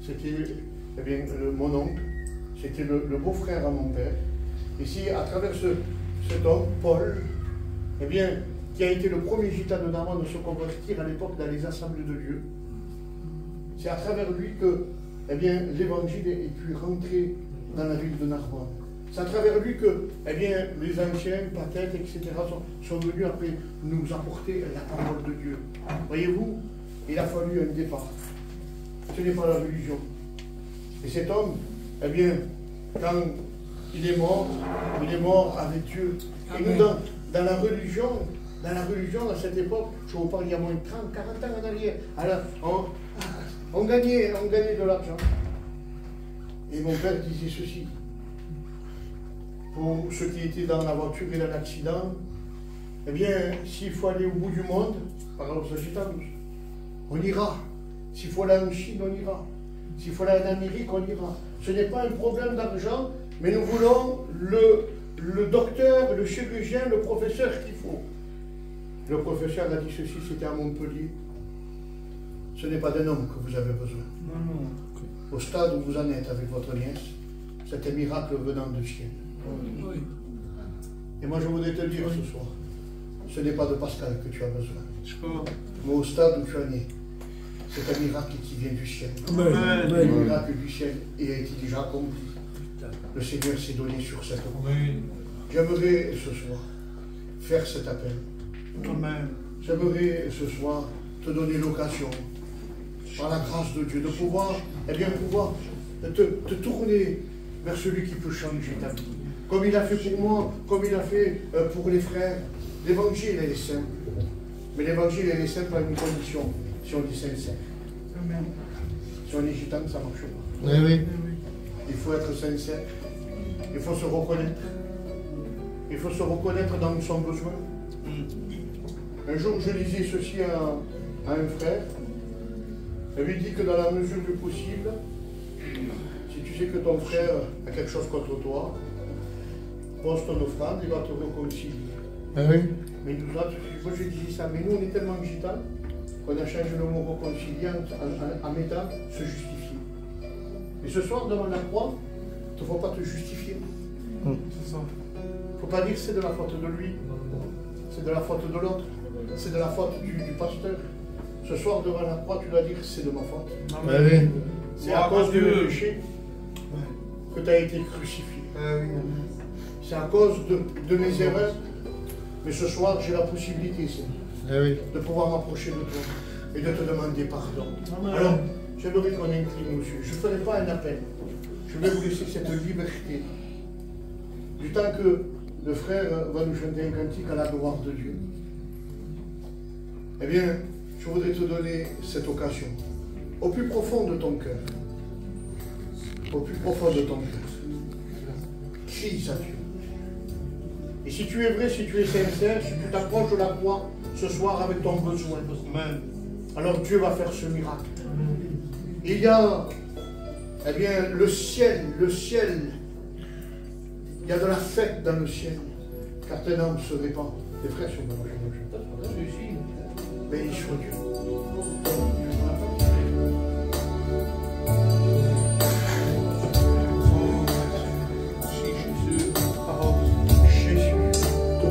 C'était mon oncle, c'était le beau-frère à mon père. Et c'est à travers cet homme, Paul, qui a été le premier gitan de Narbonne à se convertir à l'époque dans les assemblées de Dieu. C'est à travers lui que l'évangile ait pu rentrer dans la ville de Narbonne. C'est à travers lui que les anciens, Pathètes, etc. sont venus après nous apporter la parole de Dieu. Voyez-vous, il a fallu un départ. Ce n'est pas la religion. Et cet homme, quand il est mort avec Dieu. Et nous, dans la religion, à cette époque, je vous parle il y a moins de 30, 40 ans en arrière, alors, on gagnait de l'argent. Et mon père disait ceci. Pour ceux qui étaient dans la voiture et dans l'accident, s'il faut aller au bout du monde, par exemple, on ira. S'il faut aller en Chine, on ira. S'il faut aller en Amérique, on ira. Ce n'est pas un problème d'argent, mais nous voulons le le docteur, le chirurgien, le professeur qu'il faut. Le professeur a dit ceci, c'était à Montpellier. Ce n'est pas d'un homme que vous avez besoin. Non. Au stade où vous en êtes avec votre nièce, c'est un miracle venant du ciel. Oui. Et moi je voudrais te dire ce soir, ce n'est pas de Pascal que tu as besoin. D'accord. Mais au stade où tu en es, c'est un miracle qui vient du ciel. Amen. Le miracle du ciel a été déjà accompli. Le Seigneur s'est donné sur cette route. J'aimerais ce soir faire cet appel. Amen. J'aimerais ce soir te donner l'occasion, par la grâce de Dieu, de pouvoir, pouvoir te tourner vers celui qui peut changer ta vie. Comme il a fait pour moi, comme il a fait pour les frères. L'évangile, elle est simple. Mais l'évangile, elle est simple à une condition, si on dit sincère. Amen. Si on est gitan, ça ne marche pas. Oui, oui. Il faut être sincère. Il faut se reconnaître. Il faut se reconnaître dans son besoin. Un jour, je disais ceci à un frère. Je lui dis que dans la mesure du possible, si tu sais que ton frère a quelque chose contre toi, pose ton offrande, il va te réconcilier. Ah oui. Mais nous autres, moi je dis ça, mais nous on est tellement gitans qu'on a changé le mot réconcilier en mettant se justifier. Mais ce soir, devant la croix, il ne faut pas te justifier. C'est ça. Il ne faut pas dire que c'est de la faute de lui, c'est de la faute de l'autre, c'est de la faute du pasteur. Ce soir, devant la croix, tu dois dire que c'est de ma faute. Amen. C'est à cause de mon péché que tu as été crucifié. C'est à cause de mes erreurs. Mais ce soir, j'ai la possibilité, Seigneur, de pouvoir m'approcher de toi et de te demander pardon. Alors, j'aimerais qu'on incline nos yeux. Je ne ferai pas un appel. Je vais vous laisser cette liberté. Du temps que le frère va nous chanter un cantique à la gloire de Dieu. Eh bien, je voudrais te donner cette occasion. Au plus profond de ton cœur. Au plus profond de ton cœur. Crie à Dieu. Et si tu es vrai, si tu es sincère, si tu t'approches de la croix ce soir avec ton besoin, alors Dieu va faire ce miracle. Il y a, eh bien, le ciel, il y a de la fête dans le ciel, car tes âmes se répand. Les frères sont dans la chambre. Béni soit Dieu.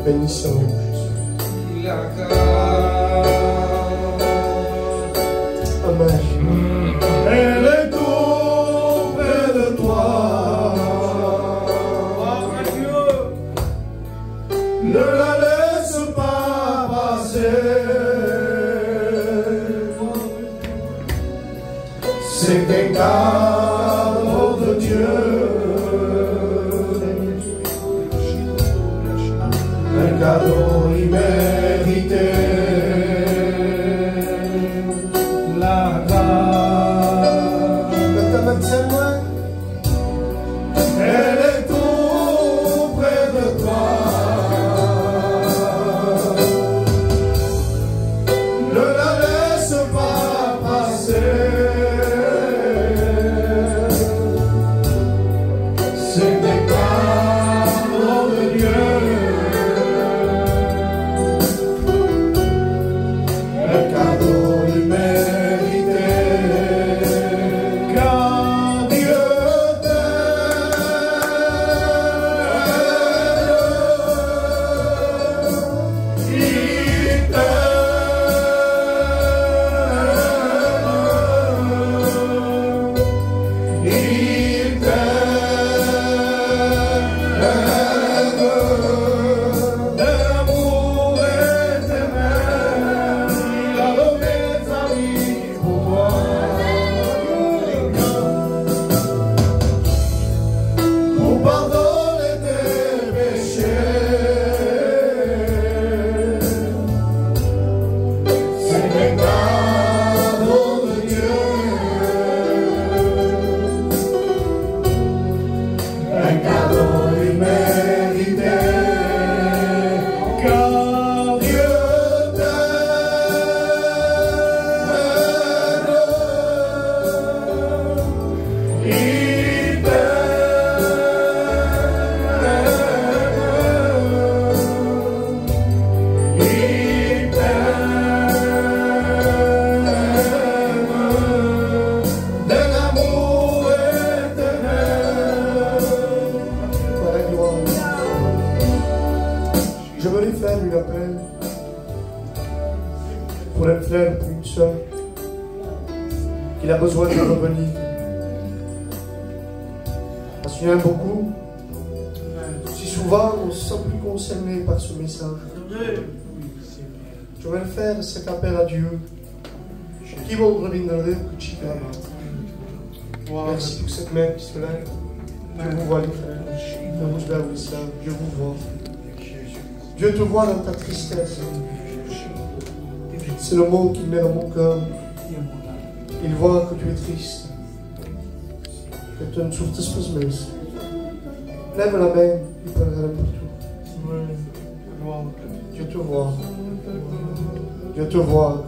Bénissons. Amen. Elle est auprès de toi. Ne la laisse pas passer. C'est un cadeau de Dieu. Un cadeau immérité. La grâce. Elle est auprès de toi. Ne la laisse pas passer. C'est des cadeaux de Dieu. voulais faire une appel pour un frère, pour une soeur, qu'il a besoin de revenir. Parce qu'il y en a beaucoup, si souvent on ne se sent plus concerné par ce message. Je vais faire cet appel à Dieu. Qui va revenir Merci pour cette main qui se lève. Je vous vois les frères. Je vous vois. Dieu te voit dans ta tristesse. C'est le mot qu'il met dans mon cœur. Il voit que tu es triste. Que tu ne souffres pas. Lève la main, il parlera pour toi. Dieu te voit. Dieu te voit que